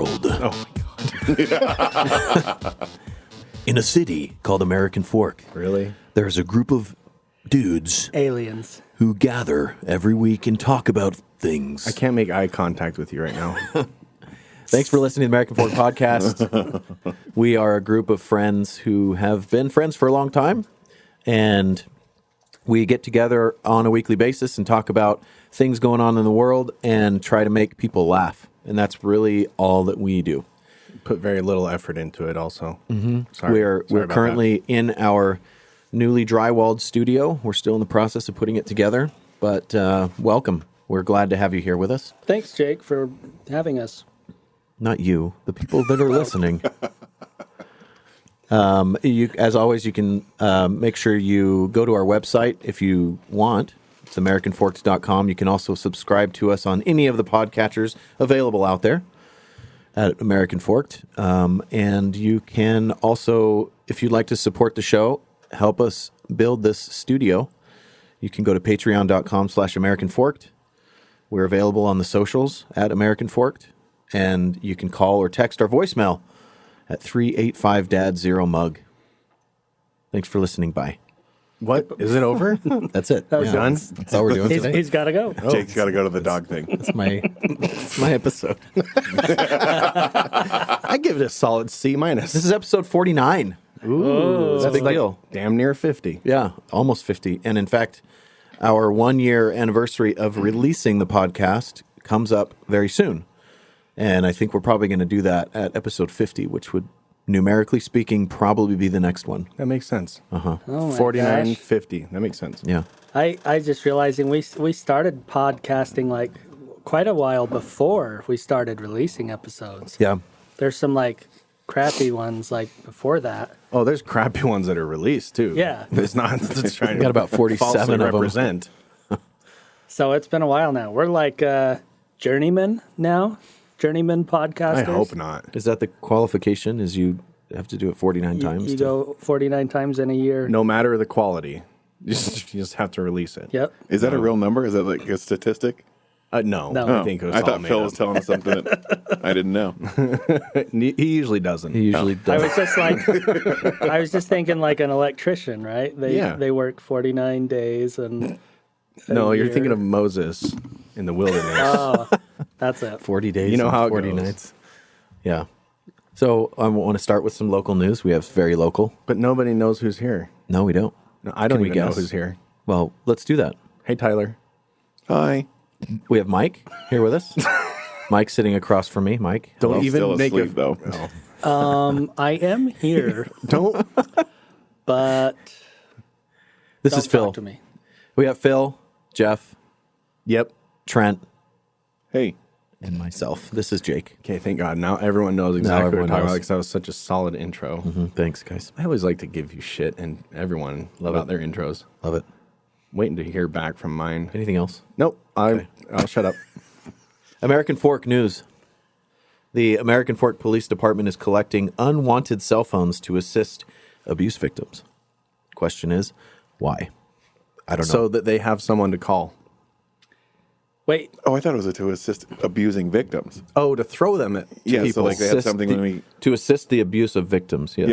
world. Oh my God. In a city called American Fork, Really? there's a group of dudes Aliens. who gather every week and talk about things. I can't make eye contact with you right now. Thanks for listening to the American Fork Podcast. We are a group of friends who have been friends for a long time, and we get together on a weekly basis and talk about things going on in the world and try to make people laugh. And that's really all that we do. Put very little effort into it also. Mm-hmm. Sorry. We're Sorry about currently in our newly drywalled studio. We're still in the process of putting it together, but welcome. We're glad to have you here with us. Thanks, Jake, for having us. Not you, the people that are listening. As always, you can make sure you go to our website if you want. It's AmericanForks.com. You can also subscribe to us on any of the podcatchers available out there at American Forked. And you can also, if you'd like to support the show, help us build this studio, you can go to patreon.com/AmericanForked. We're available on the socials at American Forked. And you can call or text our voicemail at 385-DAD-0-MUG. Thanks for listening. Bye. What? Is it over? That's it. That was Yeah. Done? That's all we're doing today. He's got to go. Jake's got to go to the dog thing. That's my episode. I give it a solid C minus. This is episode 49. Ooh, That's a big deal. Damn near 50. Yeah, almost 50. And in fact, our 1-year anniversary of releasing the podcast comes up very soon. And I think we're probably going to do that at episode 50, which would, numerically speaking, probably be the next one. That makes sense. Oh my 49, gosh. 50. That makes sense. Yeah. I just realizing we started podcasting like quite a while before we started releasing episodes. Yeah. There's some like crappy ones like before that. Oh, there's crappy ones that are released too. Yeah. It's not it's trying Got about 47 falsely of them. represent. So it's been a while now. We're like journeyman now. Journeyman podcasters. I hope not. Is that the qualification? Is you have to do it 49 times? You go 49 times in a year. No matter the quality, you just have to release it. Yep. Is that a real number? Is that like a statistic? No, No. I think it was I all thought made Phil up. was telling us something that I didn't know. He usually doesn't. He usually I does. was just like, I was just thinking like an electrician, right? They work 49 days and. No, you're year. thinking of Moses in the wilderness. Oh, that's it. 40 days. You know and how it 40 goes. nights. Yeah. So I want to start with some local news. We have very local. But nobody knows who's here. No, we don't. No, I don't Can we even know guess? who's here. Well, let's do that. Hey, Tyler. Hi. We have Mike here with us. Mike sitting across from me. Mike. Don't Well, even still make asleep, it though. Oh. I am here, Don't. but This don't is Phil. talk to me. We have Phil, Jeff, Yep. Trent, Hey. and myself. This is Jake. Okay, thank God. Now everyone knows exactly what everyone we're talking knows. about because that was such a solid intro. Thanks, guys. I always like to give you shit, and everyone love out their intros. Love it. Waiting to hear back from mine. Anything else? Nope. I'll shut up. American Fork news. The American Fork Police Department is collecting unwanted cell phones to assist abuse victims. Question is, why? I don't know. So that they have someone to call. Wait, Oh, I thought it was to assist abusing victims. Oh, to throw them at Yeah, so people. like they had Assist something the- when we. to assist the abuse of victims, yes.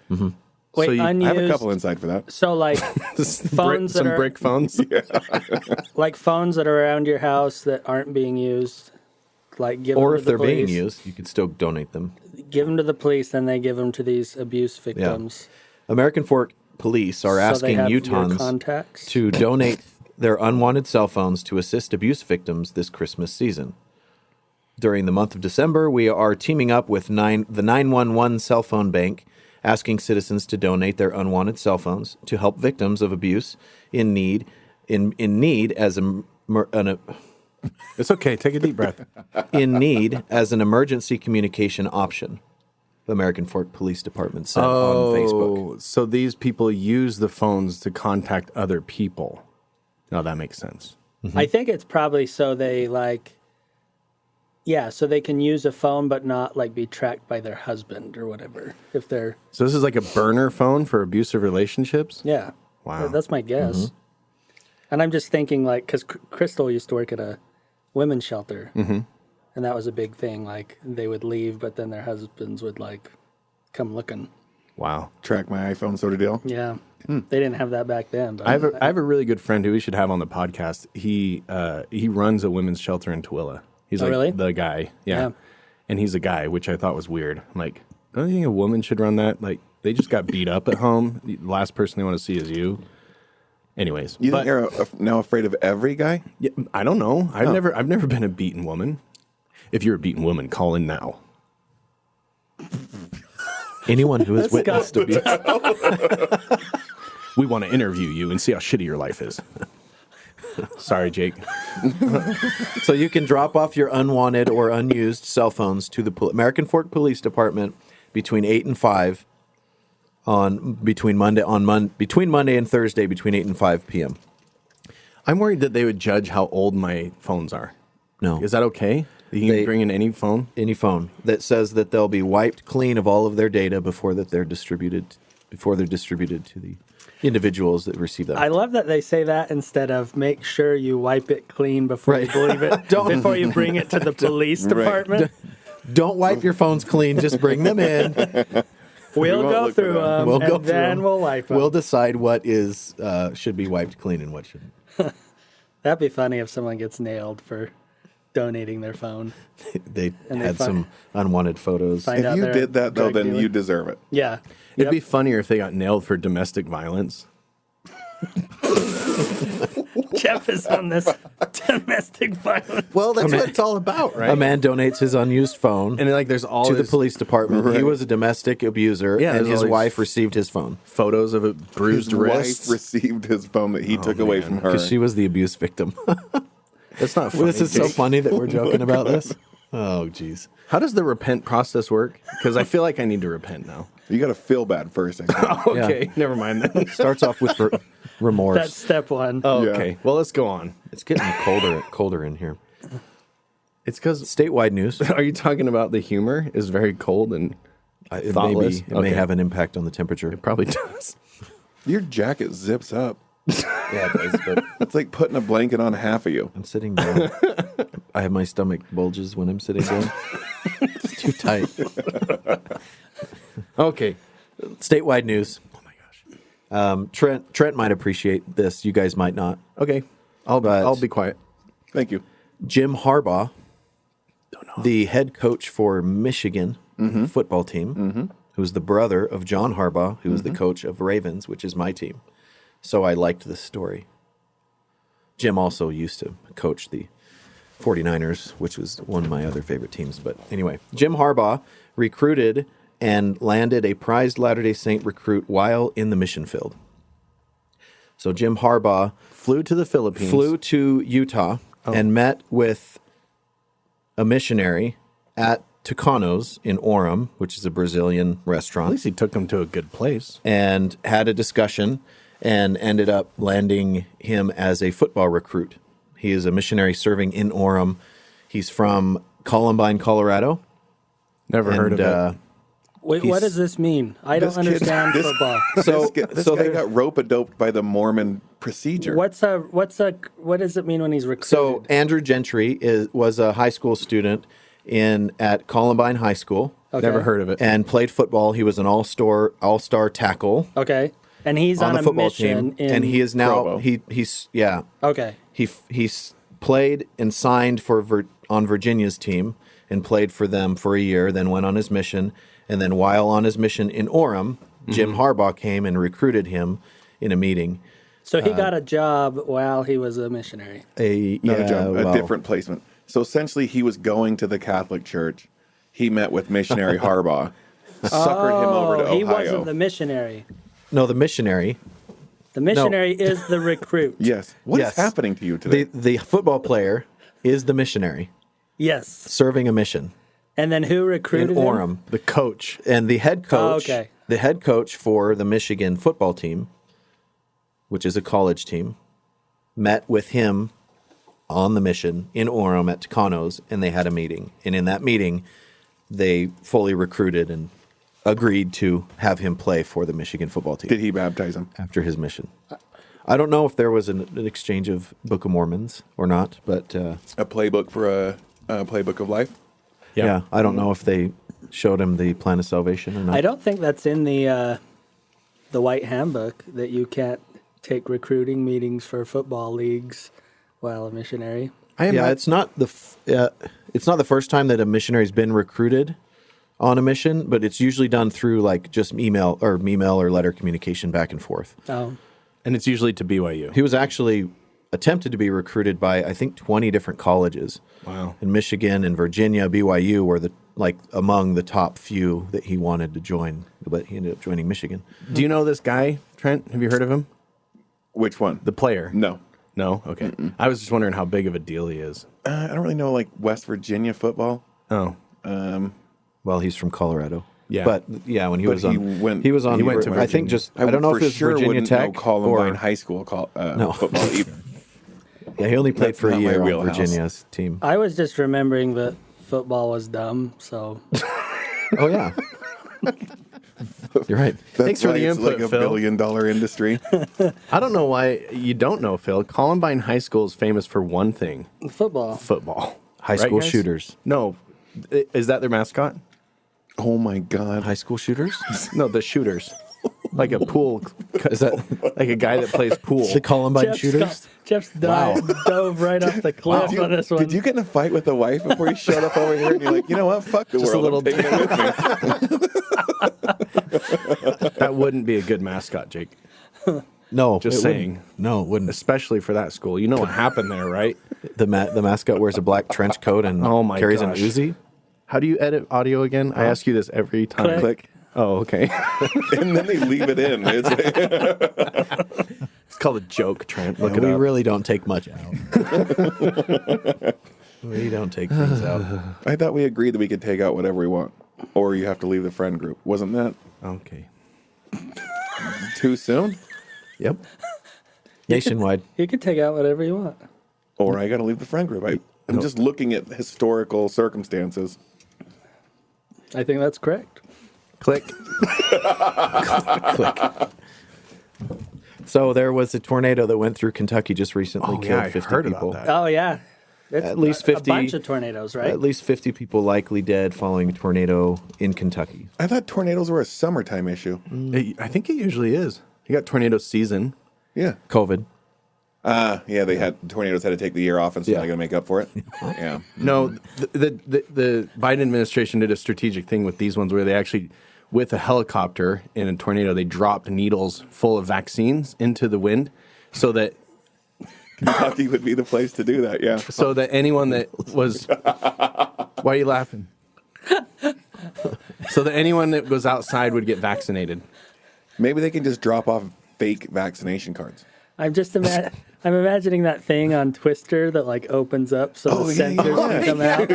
Yeah. wait, So you- I have a unused. I have a couple inside for that. So like phones that some are brick phones. like phones that are around your house that aren't being used. Like give Or them if to the they're being police. used, you could still donate them. Give them to the police, then they give them to these abuse victims. American Fork Police are So they asking have your Utahns contacts. to donate their unwanted cell phones to assist abuse victims this Christmas season. During the month of December, we are teaming up with the 911 cell phone bank, asking citizens to donate their unwanted cell phones to help victims of abuse in need as It's okay. Take a deep breath. in need as an emergency communication option. The American Fork Police Department said on Facebook. Oh, so these people use the phones to contact other people. No, that makes sense. I think it's probably so they like, yeah, so they can use a phone but not like be tracked by their husband or whatever. If they're, So this is like a burner phone for abusive relationships? yeah. Wow. That's my guess. And I'm just thinking like, because Crystal used to work at a women's shelter. And And that was a big thing. Like they would leave, but then their husbands would like come looking. Wow. Track my iPhone sort of deal. Yeah. They didn't have that back then. But I have a really good friend who we should have on the podcast. He runs a women's shelter in Tooele. He's like really? the guy. Yeah. Yeah. And he's a guy, which I thought was weird. I'm like, don't you think a woman should run that? Like, they just got beat up at home. The last person they want to see is you. Anyways. You but- think you're now afraid of every guy? Yeah, I don't know. I've never been a beaten woman. If you're a beaten woman, call in now. Anyone who has witnessed abuse. We want to interview you and see how shitty your life is. Sorry, Jake. So you can drop off your unwanted or unused cell phones to the American Fork Police Department between 8 and 5 between Monday and Thursday between 8 and 5 p.m. I'm worried that they would judge how old my phones are. No. Is that okay? You can bring in any phone? Any phone that says that they'll be wiped clean of all of their data before they're distributed to the individuals that receive them. I love that they say that instead of make sure you wipe it clean before you believe it. Before you bring it to the police department. Don't wipe your phones clean. Just bring them in. We'll won't go look for through that. them, We'll go and through then 'em. we'll wipe them. We'll decide what should be wiped clean and what shouldn't. That'd be funny if someone gets nailed for donating their phone. They And they had find- some unwanted photos. Find If out you they're did that, though, drug then dealer. you deserve it. Yeah. It'd be funnier if they got nailed for domestic violence. Jeff is on this domestic violence. Well, that's what it's all about, right? A man donates his unused phone And like, there's all to the this police department. He was a domestic abuser, Yeah, and there's his all these- wife received his phone photos of a bruised His wife wrist. received his phone that he took away man. from her. because she was the abuse victim. That's not funny. This is so Jake. funny that we're joking about this. Oh, jeez. How does the repent process work? Because I feel like I need to repent now. You got to feel bad first. I think. Okay, never mind then. Starts off with remorse. That's step one. Oh, Yeah. okay. Well, let's go on. It's getting colder in here. It's because Statewide news. are you talking about the humor is very cold and It thoughtless? it may Okay. have an impact on the temperature. It probably does. Your jacket zips up. Yeah, it does, but It's like putting a blanket on half of you. I'm sitting down. I have my stomach bulges when I'm sitting down. It's too tight. Okay. Statewide news. Oh my gosh. Trent might appreciate this. You guys might not. Okay. I'll be quiet. Thank you. Jim Harbaugh, Don't know. the head coach for Michigan football team, who's the brother of John Harbaugh, who was the coach of Ravens, which is my team. So I liked this story. Jim also used to coach the 49ers, which was one of my other favorite teams. But anyway, Jim Harbaugh recruited and landed a prized Latter-day Saint recruit while in the mission field. So Jim Harbaugh Flew to the Philippines. flew to Utah and met with a missionary at Tucanos in Orem, which is a Brazilian At restaurant, least he took him to a good place. and had a discussion and ended up landing him as a football recruit. He is a missionary serving in Orem. He's from Columbine, Colorado. Never heard of it. Wait, what does this mean? I don't This kid- understand this- football. This so guy there- got rope-a-doped by the Mormon procedure. What does it mean when he's recruited? So Andrew Gentry was a high school student at Columbine High School. Okay. Never heard of it. And played football. He was an all-star tackle Okay. And he's on the a football mission team, and he is now Provo. he's yeah Okay. he's played and signed on Virginia's team and played for them for a year. Then went on his mission, and then while on his mission in Orem, Jim Harbaugh came and recruited him in a meeting. So he got a job while he was a missionary. Not a job, a different placement. So essentially, he was going to the Catholic Church. He met with missionary Harbaugh, suckered him over to Ohio. He wasn't the missionary. No, the missionary. The missionary is the recruit. Yes. What is Yes. happening to you today? The football player is the missionary Yes. serving a mission And then who in recruited him? Orem. The coach. And the head coach, okay. the head coach for the Michigan football team, which is a college team, met with him on the mission in Orem at Tucanos, and they had a meeting. And in that meeting, they fully recruited and agreed to have him play for the Michigan football team Did he baptize him? after his mission. I don't know if there was an exchange of Book of Mormons or not, but A playbook for a Playbook of Life. Yeah. I don't know if they showed him the plan of salvation or not. I don't think that's in the White Handbook that you can't take recruiting meetings for football leagues while a missionary. It's not the first time that a missionary's been recruited on a mission, but it's usually done through like just email or letter communication back and forth. Oh, And it's usually to BYU. He was actually attempted to be recruited by I think 20 different colleges. Wow. In Michigan and Virginia, BYU were among the top few that he wanted to join, but he ended up joining Michigan. Do you know this guy, Trent? Have you heard of him? Which one? The player? No. No? Okay. I was just wondering how big of a deal he is. I don't really know like West Virginia football. Oh. Well, he's from Colorado. Yeah. But yeah, when he was on, he went to I think Virginia. just I don't know for if it was sure Virginia wouldn't Tech know Columbine or High School No. football either. yeah, he only played That's for a not my year on wheelhouse. Virginia's team. I was just remembering that football was dumb, so Oh yeah, you're right. Thanks for why the it's input, like a Phil. $1 billion industry. I don't know why you don't know, Phil. Columbine High School is famous for one thing: football. football. High Right, school guys? shooters. No. Is that their mascot? Oh my God. High school shooters? No, the shooters. Like a pool. Is that Like a guy that plays pool. the Columbine shooters? Jeff's dove right off the cliff on this one. Did you get in a fight with the wife before you showed up over here and you're like, you know what? Fuck the Just a world. little- I'm taking it with me. That wouldn't be a good mascot, Jake. No, Just it saying. wouldn't. No, it wouldn't. Especially for that school. You know what happened there, right? The mascot wears a black trench coat and Oh my carries gosh. an Uzi. How do you edit audio again? I ask you this every time. Click. Oh, okay. And then they leave it in. It's like, It's called a joke, Trent. Look Yeah, it we up. really don't take much out. We don't take things out. I thought we agreed that we could take out whatever we want. Or you have to leave the friend group. Wasn't that Okay. too soon? Yep. Nationwide. You can take out whatever you want. Or I got to leave the friend group. I'm just looking at historical circumstances. I think that's correct. Click. Click. So there was a tornado that went through Kentucky just recently, Oh, killed yeah, I 50 heard people. about that. Oh yeah, it's At least 50 A bunch of tornadoes, right? At least 50 people likely dead following a tornado in Kentucky. I thought tornadoes were a summertime issue. I think it usually is. You got tornado season. Yeah. COVID. Yeah, tornadoes had to take the year off, and so Yeah. they're going to make up for it. Yeah. No, the Biden administration did a strategic thing with these ones where they actually, with a helicopter in a tornado, they dropped needles full of vaccines into the wind so that Kentucky would be the place to do that, yeah. anyone that was why are you laughing? So that anyone that was outside would get vaccinated. Maybe they can just drop off fake vaccination cards. I'm just I'm imagining that thing on Twister that like opens up so the sensors can come out.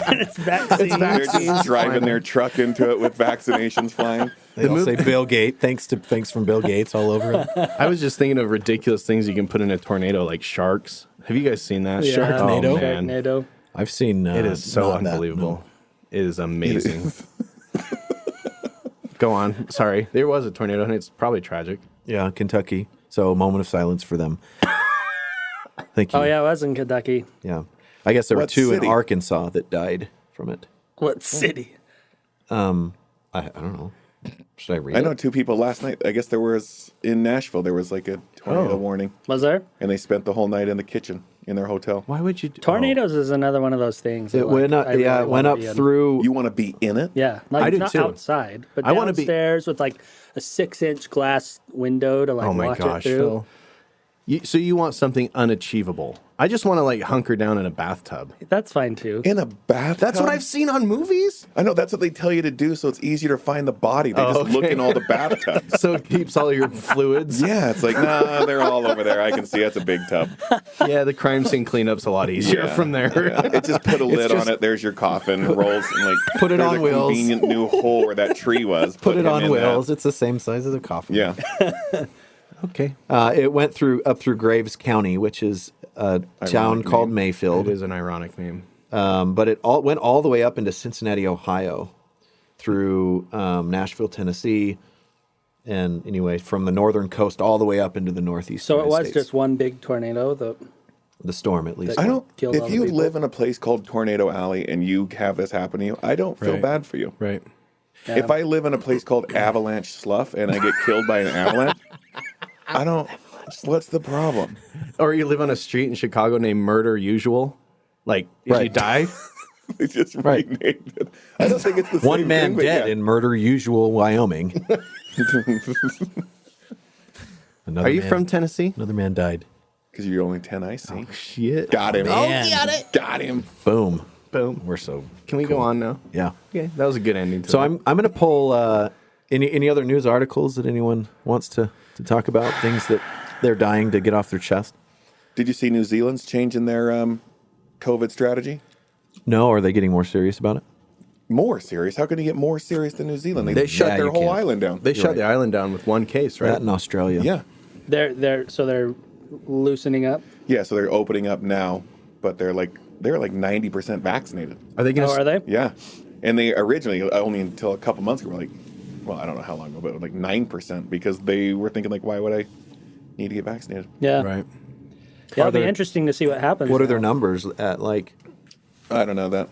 And it's vaccine. They're just driving their truck into it with vaccinations flying. They all say Bill Gates. Thanks from Bill Gates all over it. I was just thinking of ridiculous things you can put in a tornado, like sharks. Have you guys seen that? Yeah. Sharknado? Oh, man. Sharknado. I've seen It is so not that, unbelievable. no. It is amazing. Go on. Sorry. There was a tornado, and it's probably tragic. Yeah, Kentucky. So a moment of silence for them. Thank you. Oh yeah, it was in Kentucky. Yeah. I guess there were What 2 city? in Arkansas that died from it. What city? I don't know. Should I read I it? know 2 people last night. I guess there was, in Nashville, there was like a tornado warning. Was there? And they spent the whole night in the kitchen in their hotel. Why would you? Tornadoes is another one of those things. that, It went like, up, I really it went wanna up be in. through. You want to be in it? Yeah, like I do not too. outside, but I wanna be- downstairs with like a 6-inch glass window to like Oh my watch gosh, it through. Phil. So you want something unachievable? I just want to like hunker down in a bathtub. That's fine too. In a bathtub? That's what I've seen on movies. I know, that's what they tell you to do, so it's easier to find the body. They just look okay. in all the bathtubs. So it keeps all your fluids. Yeah, it's like, nah, they're all over there. I can see that's a big tub. Yeah, the crime scene cleanup's a lot easier Yeah. from there. It just put a lid just- on it. There's your coffin, rolls, and like Put it there's on a wheels. convenient new hole where that tree was. Put it him on in wheels. that. It's the same size as a coffin. Yeah. Okay. It went up through Graves County, which is a town Ironic called name. Mayfield. It is an ironic name. But it went all the way up into Cincinnati, Ohio, through Nashville, Tennessee, and anyway, from the northern coast all the way up into the northeast. So it United was States. just one big tornado. the storm at least. I don't. Killed all If the you people. live in a place called Tornado Alley and you have this happen to you, I don't feel Right. bad for you. Right. Yeah. If I live in a place called Avalanche Slough and I get killed by an avalanche, I don't. What's the problem? Or you live on a street in Chicago named Murder Usual. Like, if you Right. die, They just Right. renamed it. I don't think it's the One same man thing, but dead yeah. in Murder Usual, Wyoming. Another are you man- from Tennessee? Another man died. Because you're only 10 I see. Shit. Got him. man. Got him. Boom. Boom. We're so. Can we go on now? Yeah. Okay, that was a good ending to So it. I'm going to pull any other news articles that anyone wants to talk about, things that they're dying to get off their chest. Did you see New Zealand's changing their COVID strategy? No, are they getting more serious about it? More serious? How can you get more serious than New Zealand? They They- shut yeah, their you whole can't. island down. They shut the island down with one case, right? That in Australia. yeah. They're loosening up. Yeah, so they're opening up now, but they're like 90% vaccinated. Are they going Oh, are they? Yeah. And they originally, only until a couple months ago, were like, well, I don't know how long ago, but like 9% because they were thinking, like, why would I need to get vaccinated? Yeah. Right. Yeah, it'll be there- interesting to see what happens. What are their now. numbers at? Like, I don't know that.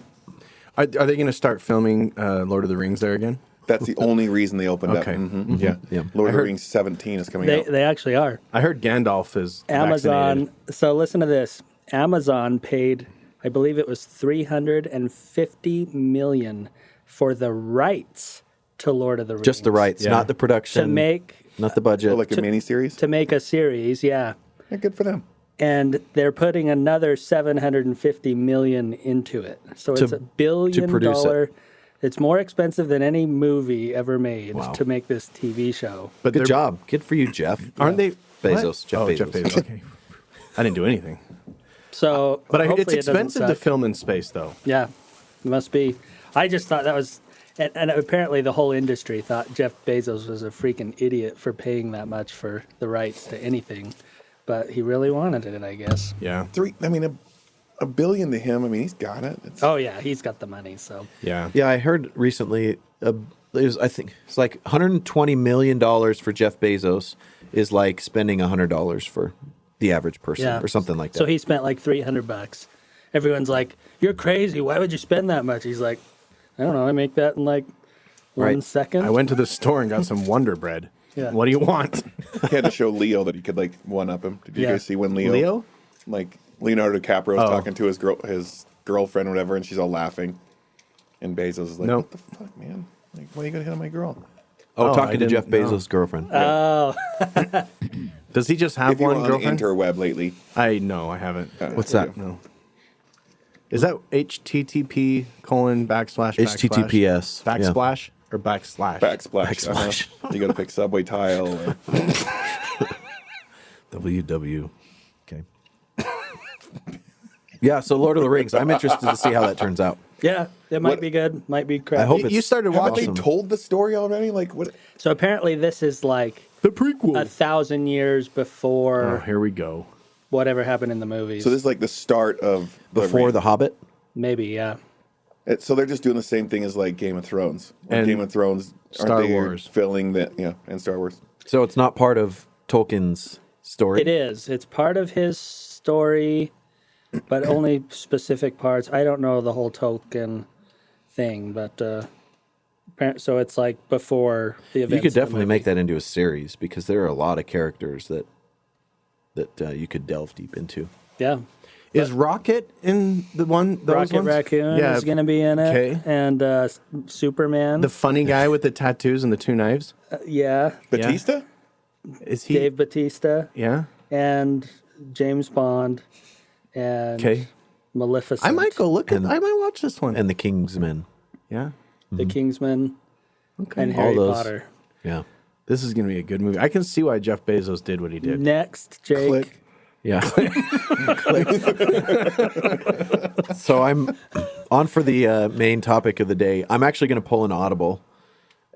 Are they going to start filming Lord of the Rings there again? That's the only reason they opened Okay. up. Mhm. Yeah. Yeah. Lord I of the heard- Rings 17 is coming They out. they actually are. I heard Gandalf is Amazon. vaccinated. So listen to this. Amazon paid, I believe it was $350 million for the rights to Lord of the Rings. just the rights, Yeah. not the production, to make not the budget. Oh, like a miniseries? to make a series. Yeah. Yeah, good for them. And they're putting another $750 million into it. So it's To- $1 billion. produce it. It's more expensive than any movie ever made Wow. to make this TV show. But Good they're- job. Good for you, Jeff. Aren't they? Bezos. What? Jeff Oh, Bezos. Jeff Bezos. Okay. I didn't do anything. So, But it's hopefully it doesn't expensive to suck. film in space, though. Yeah, it must be. I just thought that was, and apparently the whole industry thought Jeff Bezos was a freaking idiot for paying that much for the rights to anything, but he really wanted it, I guess. Yeah. A billion to him. I mean, he's got it. It's, Oh yeah, he's got the money. So Yeah. Yeah, I heard recently. I think it's like $120 million for Jeff Bezos is like spending $100 for the average person, yeah, or something like that. So he spent like $300. Everyone's like, "You're crazy. Why would you spend that much?" He's like, "I don't know. I make that in like 1 Right. second." I went to the store and got some Wonder Bread. Yeah. What do you want? he had to show Leo that he could like one up him. Did you Yeah. guys see when Leo? Leo? Like Leonardo DiCaprio was Oh. talking to his girlfriend or whatever, and she's all laughing. And Bezos is like, No. "What the fuck, man? Like, why are you gonna hit on my girl?" oh, Oh, I talking to Jeff didn't know. Bezos' girlfriend. Oh, Does he just have If you're one on the girlfriend? interweb lately, I haven't. What's that? No. Is that HTTP : HTTPS, yeah. backsplash or backslash? backsplash. Backsplash. You got to pick Subway Tile. Or, WW. Okay. Yeah, so Lord of the Rings. I'm interested to see how that turns out. yeah. It might What- be good. Might be crap. I hope You it's started haven't watching they told the story already? Like what? So apparently this is like the prequel. 1,000 years before Oh, here we go. whatever happened in the movies. So this is like the start of before The Hobbit. Maybe, yeah. So they're just doing the same thing as like Game of Thrones. When And Game of Thrones, Star aren't they Wars. filling that? Yeah, and Star Wars. So it's not part of Tolkien's story. It is. It's part of his story, but only specific parts. I don't know the whole Tolkien thing, but so it's like before the events. You could of the definitely movie. make that into a series because there are a lot of characters that you could delve deep into. Yeah. Is Rocket in the one? Those Rocket ones? Raccoon Yeah, is going to be in it. okay. And Superman. the funny guy with the tattoos and the two knives. yeah. Batista. Is he? Dave Bautista Yeah. and James Bond and Okay. Maleficent. I might go look at. And- I might watch this one. And the Kingsmen. yeah. The Kingsman Okay. and All Harry those. Potter. Yeah. This is gonna be a good movie. I can see why Jeff Bezos did what he did. Next, Jake. Click. Yeah. So I'm on for the main topic of the day. I'm actually going to pull an audible,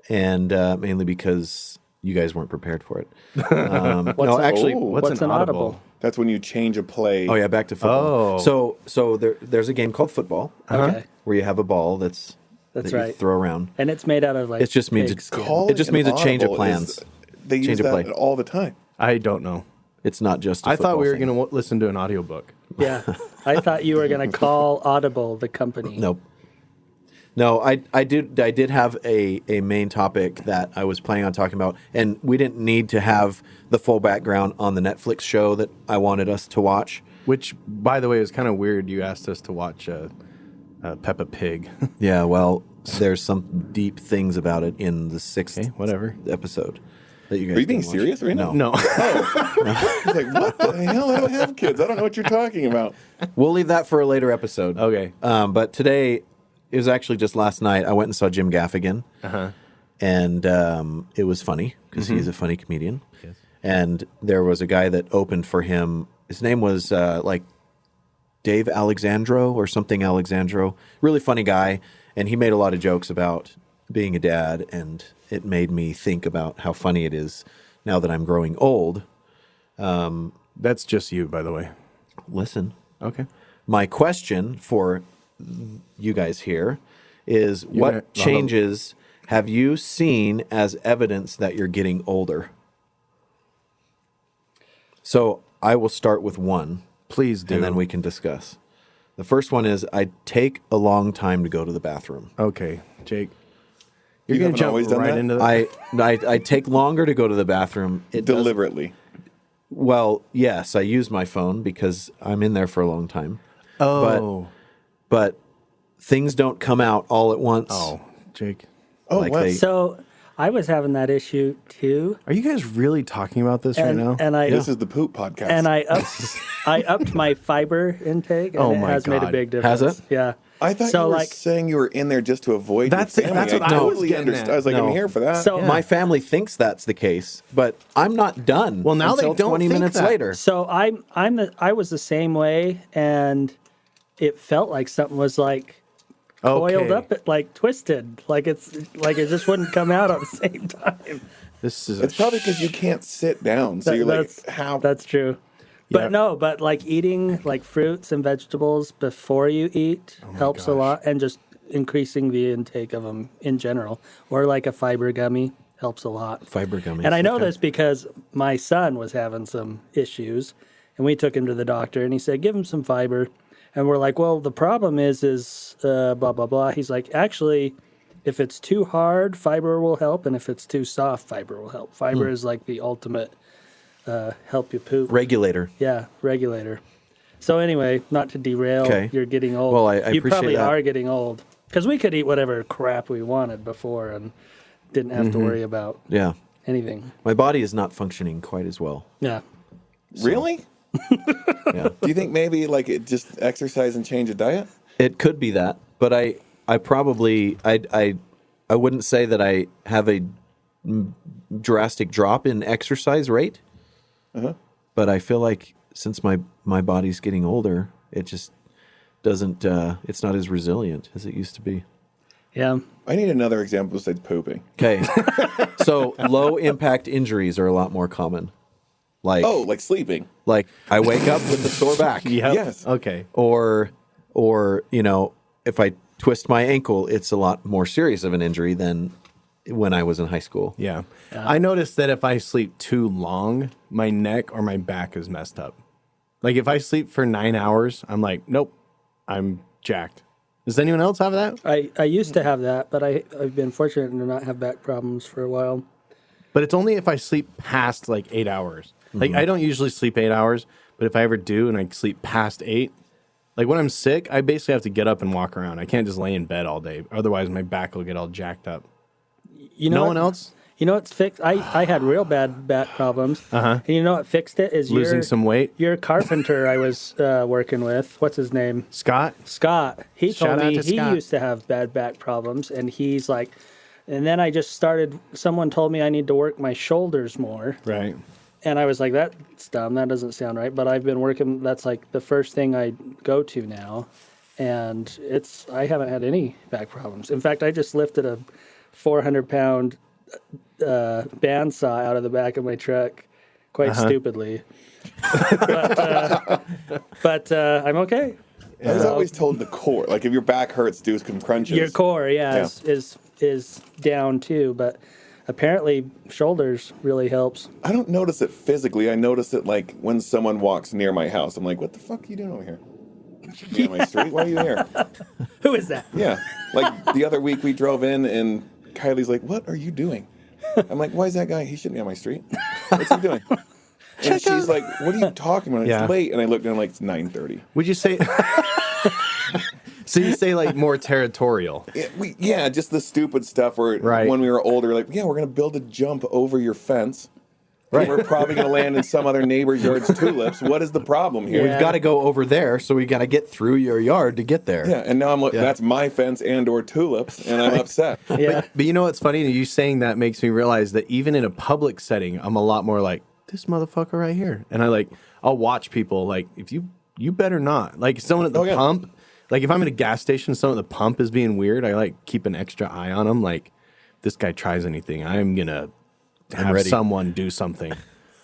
and mainly because you guys weren't prepared for it. No, an- actually, Oh. What's an audible? That's when you change a play. oh yeah, back to football. Oh. So there's a game called football Okay. where you have a ball that That's you right. throw around. And it's made out of like. It just means pig it's skin. Calling It just an means a change of audible plans. is- They Change use of that play. all the time. I don't know. It's not just. I I thought we were going to listen to an audiobook. Yeah, I thought you were going to call Audible the company. Nope. No, I did have a main topic that I was planning on talking about, and we didn't need to have the full background on the Netflix show that I wanted us to watch. Which, by the way, is kind of weird. You asked us to watch Peppa Pig. Yeah, well, there's some deep things about it in the sixth whatever episode that you guys. Are you being didn't watch. serious right now? No. I was like, what the hell? I don't have kids. I don't know what you're talking about. We'll leave that for a later episode. Okay. But today, it was actually just last night. I went and saw Jim Gaffigan, and it was funny because he's a funny comedian. Yes. And there was a guy that opened for him. His name was like Dave Alexandro or something Alexandro. Really funny guy, and he made a lot of jokes about being a dad, and it made me think about how funny it is now that I'm growing old. That's just you, by the way. Listen. Okay. My question for you guys here is gonna- what changes have you seen as evidence that you're getting older? So I will start with one, Please do. and then we can discuss. The first one is I take a long time to go to the bathroom. Okay, Jake. You're You going to haven't jump always done right that? into that? I take longer to go to the bathroom. It doesn't- Deliberately. Well, yes, I use my phone because I'm in there for a long time. Oh. But things don't come out all at once. Oh, Jake. Oh, Like wow. they- So I was having that issue too, Are you guys really talking about this right now? and I This is the poop podcast. and I upped my fiber intake, and Oh it my has made a God. big Has difference. it? Yeah. I thought so you were like saying you were in there just to avoid That's- your family. that's what I I was totally getting understood. at. I was like, No. I'm here for that. So- My family thinks that's the case, but I'm not done. Well, now they until don't 20 think minutes that. later. So I was the same way, and it felt like something was like coiled Okay. up, like twisted, like it just wouldn't come out at the same time. This is it's probably because you can't sit down. So you're like, how? That's true. But Yeah. no, but like eating like fruits and vegetables before you eat helps a gosh. lot, and just increasing the intake of them in general, or like a fiber gummy helps a lot. Fiber gummies. And I know okay. this because my son was having some issues, and we took him to the doctor, and he said, give him some fiber. And we're like, well, the problem is blah, blah, blah. He's like, actually, if it's too hard, fiber will help, and if it's too soft, fiber will help. Fiber is like the ultimate help you poop. regulator. Yeah, regulator. So anyway, not to derail, Okay. you're getting old. Well, I you appreciate probably that. are getting old. Because we could eat whatever crap we wanted before and didn't have to worry about Yeah. anything. My body is not functioning quite as well. Yeah. Really? Yeah. Do you think maybe like it just exercise and change a diet? It could be that, but I probably I wouldn't say that I have a drastic drop in exercise rate. But I feel like since my body's getting older, it just doesn't it's not as resilient as it used to be. Yeah. I need another example besides pooping. Okay. So low impact injuries are a lot more common. Like Oh, like sleeping. like I wake up with a sore back. Yep. Yes. Okay. Or you know, if I twist my ankle, it's a lot more serious of an injury than when I was in high school. Yeah. I noticed that if I sleep too long, my neck or my back is messed up. Like if I sleep for 9 hours, I'm like, nope, I'm jacked. Does anyone else have that? I used to have that, but I've been fortunate to not have back problems for a while. But it's only if I sleep past like 8 hours. Like I don't usually sleep 8 hours, but if I ever do and I sleep past 8, like when I'm sick, I basically have to get up and walk around. I can't just lay in bed all day. Otherwise, my back will get all jacked up. You know No what- one else? You know what's fixed? I had real bad back problems. And you know what fixed it is Losing some weight? Your carpenter I was working with, what's his name? Scott? Scott. He Shout told out me to he Scott. used to have bad back problems, and he's like, and then I just started, someone told me I need to work my shoulders more. Right. And I was like, that's dumb. That doesn't sound right. But I've been working, that's like the first thing I go to now. And I haven't had any back problems. In fact, I just lifted a 400-pound bandsaw out of the back of my truck quite stupidly. but I'm okay. I was always told the core. Like if your back hurts, do some crunches. Your core, Yeah. is down too. But apparently shoulders really helps. I don't notice it physically. I notice it like when someone walks near my house. I'm like, what the fuck are you doing over here? You should be on my street. Why are you here? Who is that? Yeah. Like the other week we drove in and Kylie's like, what are you doing? I'm like, why is that guy? He shouldn't be on my street. What's he doing? And she's like, what are you talking about? Yeah. It's late. And I looked and I'm like, it's 9:30. Would you say? So you say like more territorial? Yeah, just the stupid stuff where Right. when we were older, like, yeah, we're going to build a jump over your fence. Right. We're probably going to land in some other neighbor's yard's tulips. What is the problem here? Yeah. We've got to go over there, so we got to get through your yard to get there. Yeah, and now I'm looking, that's my fence and or tulips, and I'm upset. Yeah. But you know what's funny? You saying that makes me realize that even in a public setting, I'm a lot more like this motherfucker right here, and I'll watch people like if you better not like someone at the pump. Like if I'm at a gas station, someone at the pump is being weird. I like keep an extra eye on them. Like if this guy tries anything, I'm gonna have ready. someone do something.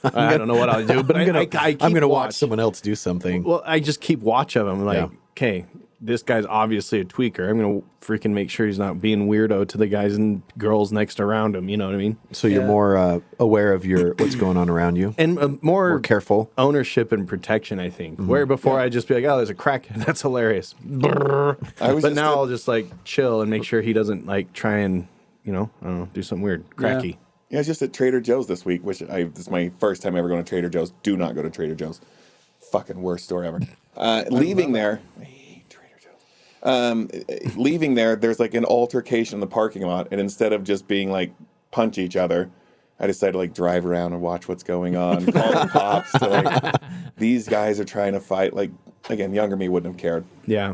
I don't know what I'll do, but I'm I keep gonna watch watch. someone else do something. Well, I just keep watch of him. Like, Yeah. okay, this guy's obviously a tweaker. I'm gonna freaking make sure he's not being weirdo to the guys and girls next around him. You know what I mean? So you're Yeah. more aware of what's going on around you, And more more careful. ownership and protection. I think where before I'd just be like, oh, there's a crackhead. That's hilarious. I was But just now at- I'll just like chill and make sure he doesn't like try and I don't know, do something weird, cracky. Yeah, I was just at Trader Joe's this week, which this is my first time ever going to Trader Joe's. Do not go to Trader Joe's. Fucking worst store ever. Leaving there, I hate Trader Joe's. Leaving there, there's like an altercation in the parking lot, and instead of just being like punch each other, I decided to like drive around and watch what's going on, call the cops. To, like, these guys are trying to fight. Like again, younger me wouldn't have cared. Yeah.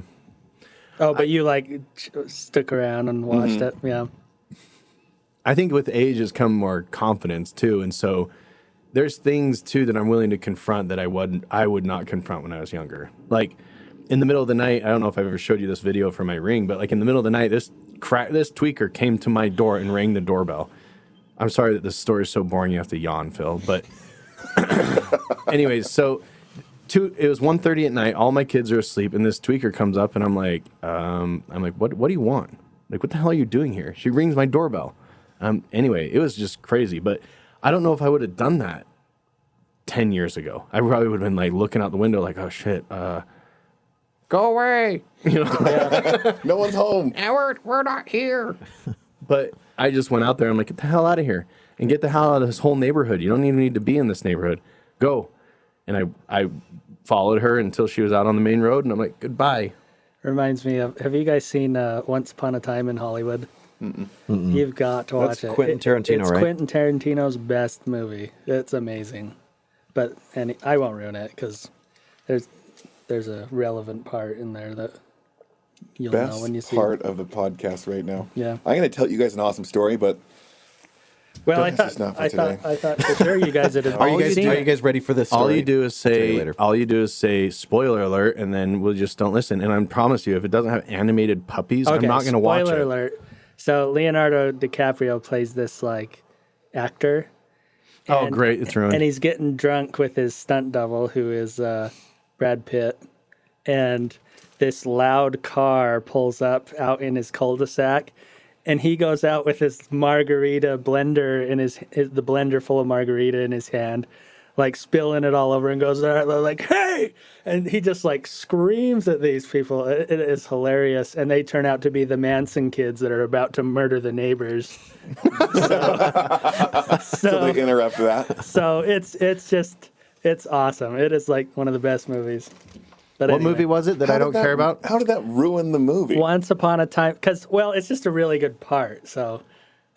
Oh, but you like stuck around and watched it. Yeah. I think with age has come more confidence too, and so there's things too that I'm willing to confront that I would not confront when I was younger. Like in the middle of the night, I don't know if I've ever showed you this video for my ring, but like in the middle of the night, this tweaker came to my door and rang the doorbell. I'm sorry that this story is so boring. You have to yawn, Phil. But anyways, so it was 1:30 at night. All my kids are asleep, and this tweaker comes up, and I'm like, what do you want? Like, what the hell are you doing here? She rings my doorbell. Anyway, it was just crazy, but I don't know if I would have done that 10 years ago. I probably would have been like looking out the window like, oh shit, go away. You know, No one's home. we're not here. But I just went out there and I'm like, get the hell out of here and get the hell out of this whole neighborhood. You don't even need to be in this neighborhood. Go. And I followed her until she was out on the main road and I'm like, goodbye. Reminds me of, have you guys seen Once Upon a Time in Hollywood? You've got to watch That's it. Quentin Tarantino, it's right? Quentin Tarantino's best movie. It's amazing. But I won't ruin it because there's a relevant part in there that you'll know when you Best see part it. of the podcast right now. Yeah. I'm going to tell you guys an awesome story, but Well, I This is not thought for I thought for sure you guys had Are you guys seen are it. you guys ready for this story? All you do is Tell you say later. spoiler alert, and then we'll just don't listen. And I promise you, if it doesn't have animated puppies, I'm not going to watch spoiler it. alert. So Leonardo DiCaprio plays this like actor. Oh, great, it's ruined. And he's getting drunk with his stunt double, who is Brad Pitt. And this loud car pulls up out in his cul-de-sac. And he goes out with his margarita blender in the blender full of margarita in his hand, like spilling it all over, and goes there like, "Hey!" And he just like screams at these people. It is hilarious, and they turn out to be the Manson kids that are about to murder the neighbors. so they interrupt that. So it's awesome. It is like one of the best movies. But What anyway. movie was it that I don't care about? How did that ruin the movie? Once Upon a Time, because it's just a really good part. So,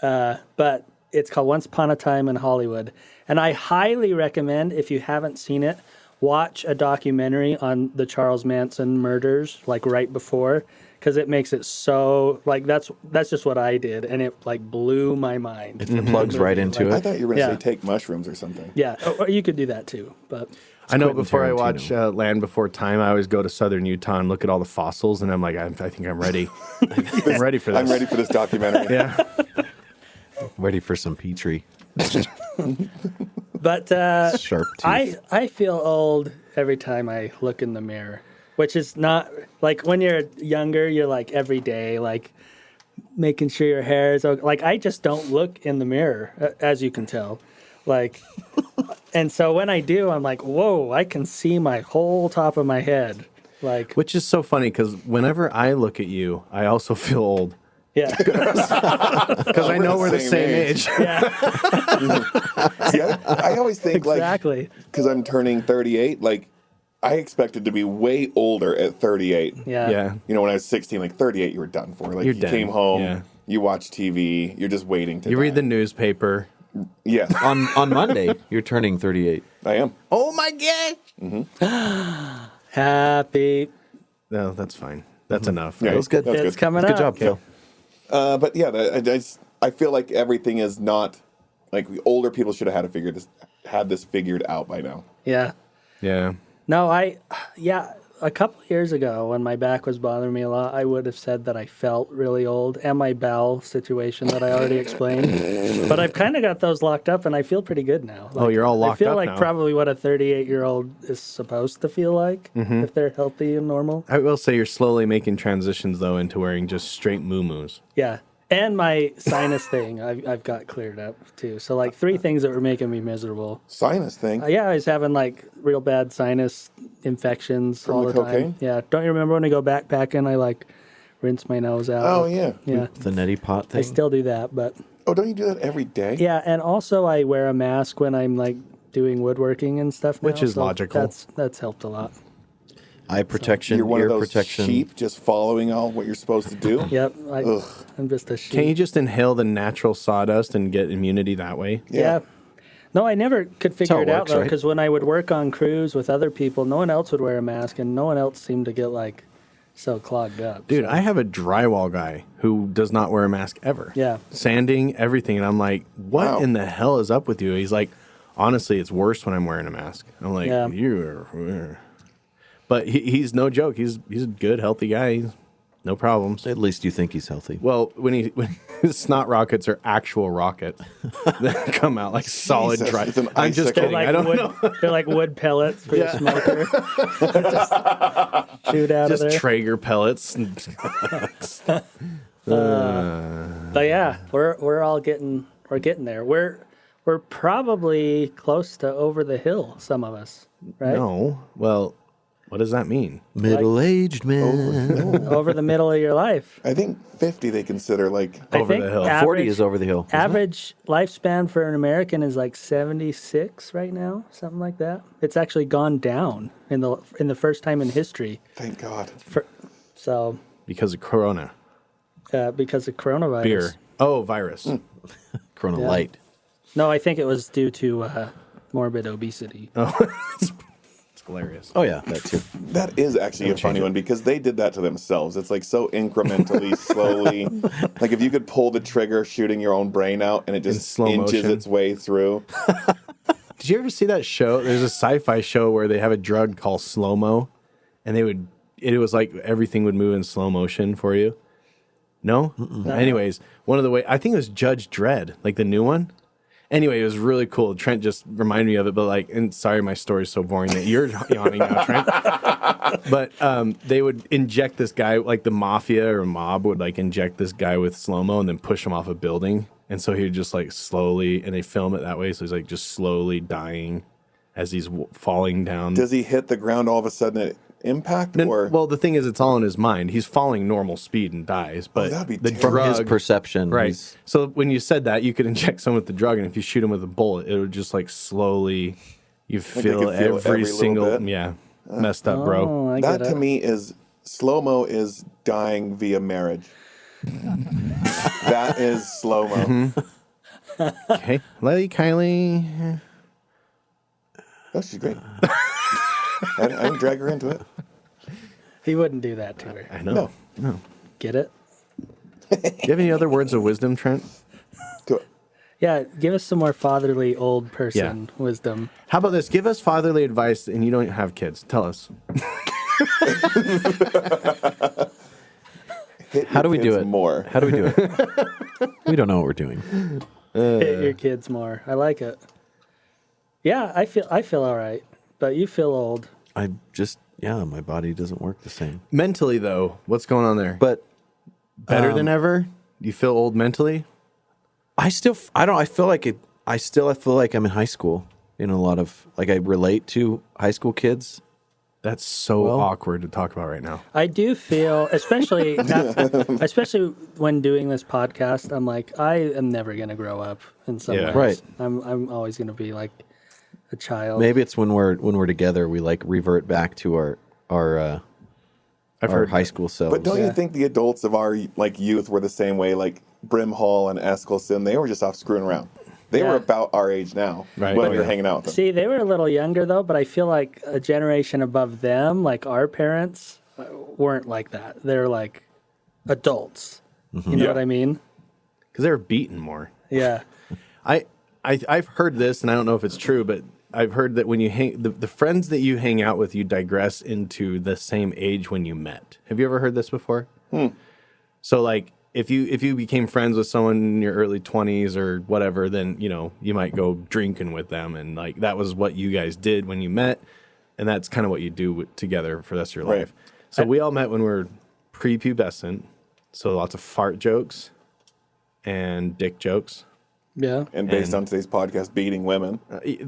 but it's called Once Upon a Time in Hollywood, and I highly recommend, if you haven't seen it, watch a documentary on the Charles Manson murders, like right before, because it makes it so like that's just what I did, and it like blew my mind. It plugs right into I it. thought you were going to Yeah. say take mushrooms or something. Yeah, or you could do that too, but. I know Quentin before I Tarantino. watch Land Before Time, I always go to southern Utah and look at all the fossils, and I'm like, I think I'm ready. I'm ready for this. I'm ready for this documentary. Yeah. Ready for some Petrie. But Sharp teeth. I feel old every time I look in the mirror, which is not like when you're younger, you're like every day, like making sure your hair is okay. Like, I just don't look in the mirror, as you can tell. Like, and so when I do, I'm like, whoa, I can see my whole top of my head. Like, Which is so funny because whenever I look at you, I also feel old yeah. because I know we're the same age. Yeah, See, I always think exactly. like because I'm turning 38, like I expected to be way older at 38. Yeah. Yeah. You know, when I was 16, like 38, you were done for. Like You're you done. came home, Yeah. you watch TV, you're just waiting to. You read die. the newspaper. Yes, On Monday, you're turning 38. I am. Oh my god! Happy. No, that's fine. That's enough. Yeah, right? That was good. That's It's good. coming Good up. job, Phil. But yeah, I feel like everything is not like older people should have had this figured out by now. Yeah. Yeah. No, a couple of years ago when my back was bothering me a lot, I would have said that I felt really old and my bowel situation that I already explained. But I've kind of got those locked up and I feel pretty good now. Oh, you're all locked I feel up like now. probably what a 38-year-old is supposed to feel like if they're healthy and normal. I will say you're slowly making transitions though into wearing just straight moo-moos. Yeah. And my sinus thing, I've got cleared up too. So like 3 things that were making me miserable. Sinus thing. Yeah, I was having like real bad sinus infections all the the cocaine? time. Yeah. Don't you remember when I go backpacking, I like rinse my nose out? Oh yeah. Yeah. The neti pot thing. I still do that, but Oh, don't you do that every day? yeah, and also I wear a mask when I'm like doing woodworking and stuff now, Which is so logical. That's helped a lot. Eye protection, You're one ear of those protection. sheep just following all what you're supposed to do. Yep. I'm just a sheep. Can't you just inhale the natural sawdust and get immunity that way? Yeah. No, I never could figure how it it out works, though, right? because when I would work on crews with other people, no one else would wear a mask, and no one else seemed to get like so clogged up. Dude, so. I have a drywall guy who does not wear a mask ever. Yeah. Sanding, everything. And I'm like, what Wow. in the hell is up with you? He's like, honestly, it's worse when I'm wearing a mask. I'm like, Yeah. you're. But he's no joke. He's a good, healthy guy. He's no problems. At least you think he's healthy. Well, when his snot rockets are actual rockets that come out like solid Jesus, dry. it's an I'm just icicle. kidding. I don't wood, know. They're like wood pellets for your smoker. Just shoot out Just of there. Traeger pellets. But yeah, we're getting there. We're probably close to over the hill, some of us, right? No. Well, what does that mean? Middle-aged man. Over the middle of your life. I think 50 they consider like Over I think the hill. 40 is over the hill. isn't it? Average lifespan for an American is like 76 right now, something like that. It's actually gone down in the first time in history. thank God. So Because of Corona. because of coronavirus. Beer. Oh, virus. Corona Yeah. Light. No, I think it was due to morbid obesity. It's hilarious. Oh, yeah, that too. That is actually a funny one because they did that to themselves. It's like so incrementally, slowly. Like if you could pull the trigger shooting your own brain out and it In just slow inches motion. its way through. Did you ever see that show? There's a sci-fi show where they have a drug called slow-mo, and it was like everything would move in slow motion for you. No? Anyways, one of the I think it was Judge Dredd, like the new one. Anyway, it was really cool. Trent just reminded me of it, but like, and sorry, my story's so boring that you're yawning now, Trent. But they would inject this guy, like the mafia or mob would like inject this guy with slow-mo and then push him off a building. And so he would just like slowly, and they film it that way. So he's like just slowly dying as he's falling down. Does he hit the ground all of a sudden at impact? Then- Or well, the thing is, it's all in his mind. He's falling normal speed and dies. But that'd be the terrible. From his drug, perception. right? he's- So when you said that, you could inject someone with the drug, and if you shoot him with a bullet, it would just like slowly, you they feel could feel every every little single, bit? yeah, messed up, bro. Oh, I that get to it. me is slow-mo is dying via marriage. That is slow-mo. Okay, Lily, Kylie. Oh, she's great. I didn't drag her into it. He wouldn't do that to her. I know. No. Get it? Do you have any other words of wisdom, Trent? Do it. Yeah, give us some more fatherly old person wisdom. How about this? Give us fatherly advice, and you don't have kids. Tell us. Hit How do your we do kids it? more? How do we do it? We don't know what we're doing. Hit your kids more. I like it. Yeah, I feel all right, but you feel old. I just, my body doesn't work the same. Mentally, though, what's going on there? But Better than ever? You feel old mentally? I feel like I'm in high school in a lot of, like, I relate to high school kids. That's so Well- awkward to talk about right now. I do feel, especially when doing this podcast, I'm like, I am never gonna grow up in some Yeah. ways. Right. I'm always gonna be like a child. Maybe it's when we're together, we like revert back to our I've our heard high school selves. But don't you think the adults of our like youth were the same way? Like Brimhall and Eskelson, they were just off screwing around. They were Yeah. about our age now Right. when Oh, we were yeah. hanging out with them. See, they were a little younger though, but I feel like a generation above them, like our parents, weren't like that. They're like adults. You know Yeah. what I mean? because they were beaten more. Yeah. I've heard this, and I don't know if it's true, but I've heard that when you hang the friends that you hang out with, you digress into the same age when you met. Have you ever heard this before? So like if you became friends with someone in your early 20s or whatever, then you might go drinking with them, and like that was what you guys did when you met, and that's kind of what you do together for the rest of your Right. life. So we all met when we were prepubescent, so lots of fart jokes and dick jokes. Yeah. And based on today's podcast, beating women.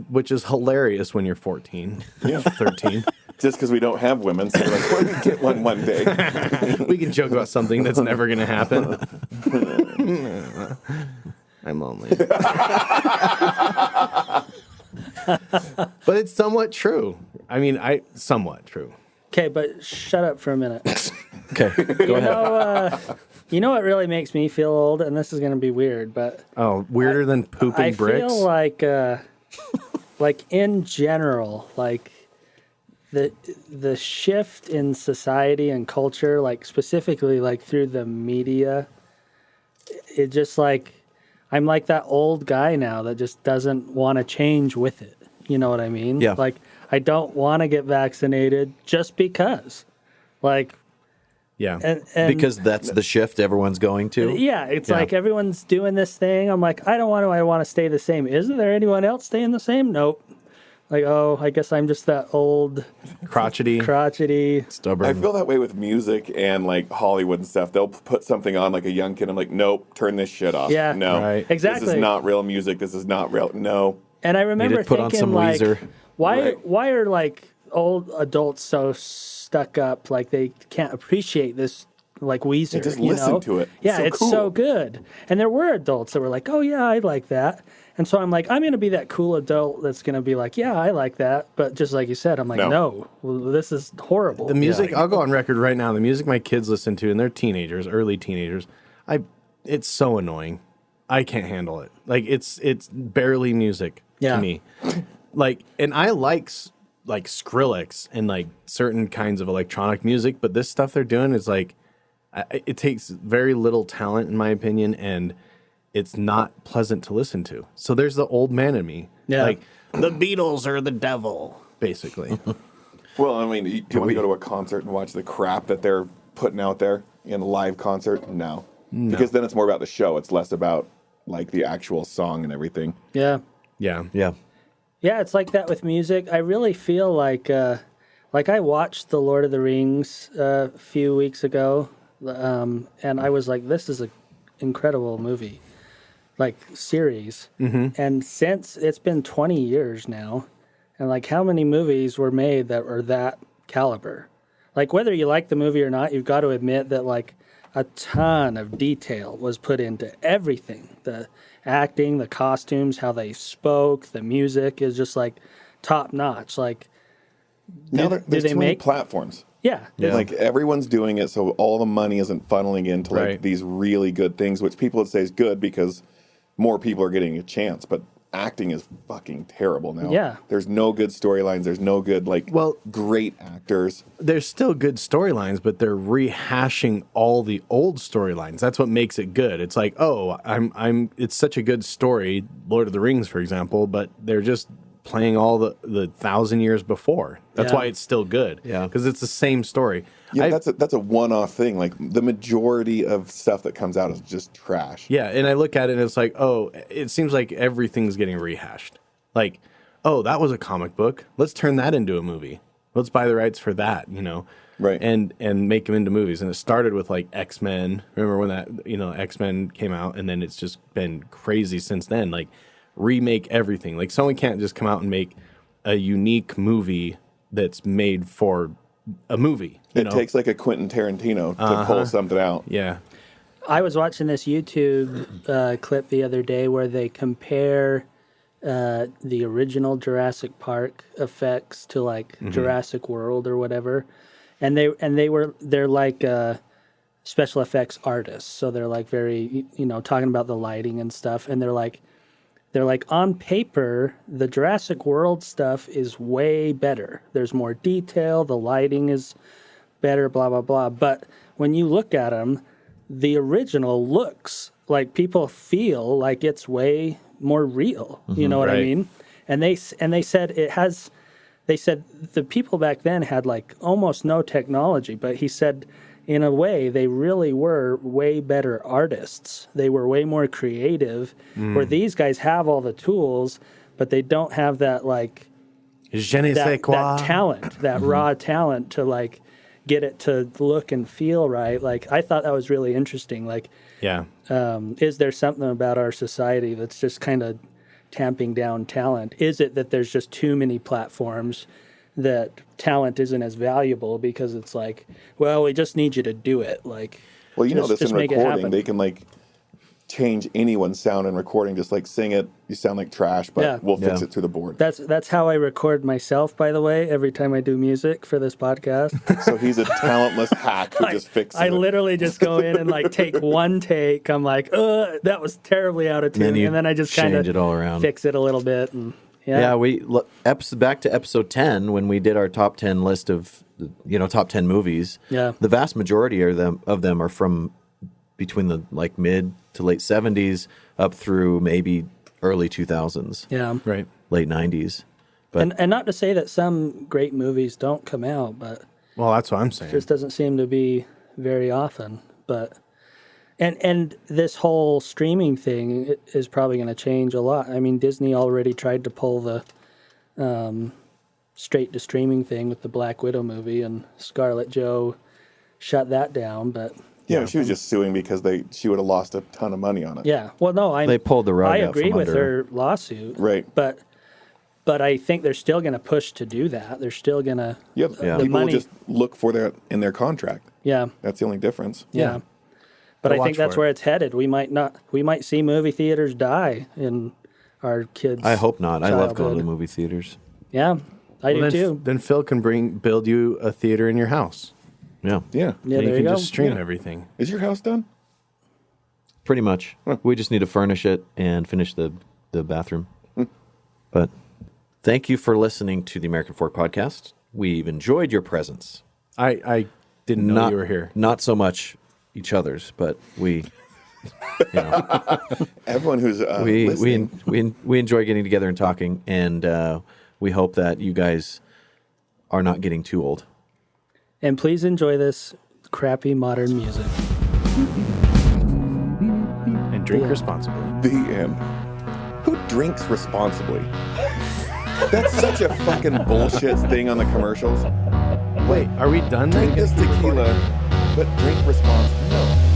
Which is hilarious when you're 14, 13. Just because we don't have women, so we're like, when we get one day. We can joke about something that's never going to happen. I'm lonely. But it's somewhat true. I mean, somewhat true. Okay, but shut up for a minute. Okay, go ahead. You know what really makes me feel old, and this is gonna be weird, but Oh, weirder than pooping I bricks? feel like in general, like the shift in society and culture, like specifically like through the media, it just like I'm like that old guy now that just doesn't want to change with it. You know what I mean? Yeah. Like I don't want to get vaccinated just because. Like Yeah. and Because that's the shift everyone's going to. yeah, it's Yeah. like everyone's doing this thing. I'm like, I don't want to. I want to stay the same. Isn't there anyone else staying the same? Nope. Like, oh, I guess I'm just that old, Crotchety. crotchety. Stubborn. I feel that way with music and like Hollywood and stuff. They'll put something on like a young kid. I'm like, nope, turn this shit off. Yeah. No. Right. This Exactly. is not real music. This is not real. No. And I remember to put on thinking, some like, Weezer. Right. why are like old adults so stuck up? Like they can't appreciate this, like Weezer. Yeah, just you listen know? to it. It's Yeah, so it's cool. so good. And there were adults that were like, oh yeah, I like that. And so I'm like, I'm gonna be that cool adult that's gonna be like, yeah, I like that. But just like you said, I'm like, No. no, well, this is horrible. The music, I'll go on record right now. The music my kids listen to, and they're teenagers, early teenagers. It's so annoying. I can't handle it. Like it's barely music Yeah. to me. Like, and I like Skrillex and like certain kinds of electronic music, but this stuff they're doing is like, it takes very little talent in my opinion, and it's not pleasant to listen to. So there's the old man in me. Yeah. Like the Beatles are the devil, basically. Well, I mean, do you want to go to a concert and watch the crap that they're putting out there in a live concert? No. Because then it's more about the show. It's less about like the actual song and everything. Yeah. Yeah. Yeah. Yeah, it's like that with music. I really feel like I watched The Lord of the Rings a few weeks ago, and I was like, this is an incredible movie, like series. Mm-hmm. And since it's been 20 years now, and like how many movies were made that are that caliber? Like whether you like the movie or not, you've got to admit that like a ton of detail was put into everything. The acting, the costumes, how they spoke, the music is just like top notch. Like, Now do there's they too many make- platforms. yeah. Like everyone's doing it, so all the money isn't funneling into like Right. these really good things, which people would say is good because more people are getting a chance. But acting is fucking terrible now. Yeah. There's no good storylines. There's no good great actors. There's still good storylines, but they're rehashing all the old storylines. That's what makes it good. It's like, oh, it's such a good story, Lord of the Rings, for example, but they're just playing all the 1,000 years before. That's Yeah. why it's still good. Yeah. Because it's the same story. Yeah, that's a one-off thing. Like the majority of stuff that comes out is just trash. Yeah, and I look at it and it's like, oh, it seems like everything's getting rehashed. Like, oh, that was a comic book. Let's turn that into a movie. Let's buy the rights for that, you know. Right. and make them into movies. And it started with like X-Men. Remember when that X-Men came out, and then it's just been crazy since then. Like remake everything. Like someone can't just come out and make a unique movie that's made for a movie. It takes like a Quentin Tarantino to pull something out. Yeah. I was watching this YouTube clip the other day where they compare the original Jurassic Park effects to like Jurassic World or whatever, and they're like special effects artists, so they're like very talking about the lighting and stuff, and they're like on paper the Jurassic World stuff is way better. There's more detail, the lighting is better, blah blah blah. But when you look at them, the original looks like people feel like it's way more real. You know what I Right. mean? And they said it has. They said the people back then had like almost no technology, but he said in a way they really were way better artists. They were way more creative. Where these guys have all the tools, but they don't have that like Je ne sais that quoi. talent, that raw talent to like get it to look and feel right. Like I thought that was really interesting. Like, Yeah. is there something about our society that's just kind of tamping down talent? Is it that there's just too many platforms that talent isn't as valuable because it's like, well, we just need you to do it. Like, Well, you know this just in make it recording. happen. They can like change anyone's sound in recording. Just like sing it, you sound like trash, but Yeah. we'll fix Yeah. it through the board. That's how I record myself, by the way, every time I do music for this podcast. So he's a talentless hack who just fixes I it. literally just go in and like take one take. I'm like, that was terribly out of tune, you and then I just kind change of it all around. fix it a little bit. And Yeah, back to episode 10 when we did our top 10 list of top 10 movies. Yeah. The vast majority of them are from between the like mid to late 70s up through maybe early 2000s, yeah. Right. late 90s. But And not to say that some great movies don't come out, but Well, that's what I'm saying. it just doesn't seem to be very often. But and this whole streaming thing is probably going to change a lot. I mean, Disney already tried to pull the straight to streaming thing with the Black Widow movie, and Scarlett Joe shut that down. But Yeah, she was just suing because she would have lost a ton of money on it. yeah, well, no, they pulled the rug I out agree from with under. her lawsuit, Right. But I think they're still going to push to do that. They're still going to, Yep. Yeah. The People money- will just look for that in their contract. yeah. That's the only difference. Yeah. But I'll I think watch that's for it. where it's headed. We might see movie theaters die in our kids. I hope not. I love going to childhood. the movie theaters. Yeah, I do then, too. then Phil can build you a theater in your house. Yeah, Yeah. Yeah, And there you you can go. just stream Yeah. everything. Is your house done? pretty much. We just need to furnish it and finish the bathroom. But thank you for listening to the American Fork Podcast. We've enjoyed your presence. I didn't know you were here. Not so much each other's, but we Everyone who's listening. we enjoy getting together and talking, and we hope that you guys are not getting too old. And please enjoy this crappy modern music. And drink responsibly. The end. Who drinks responsibly? That's such a fucking bullshit thing on the commercials. Wait, are we done then? Drink this tequila, but drink responsibly. No.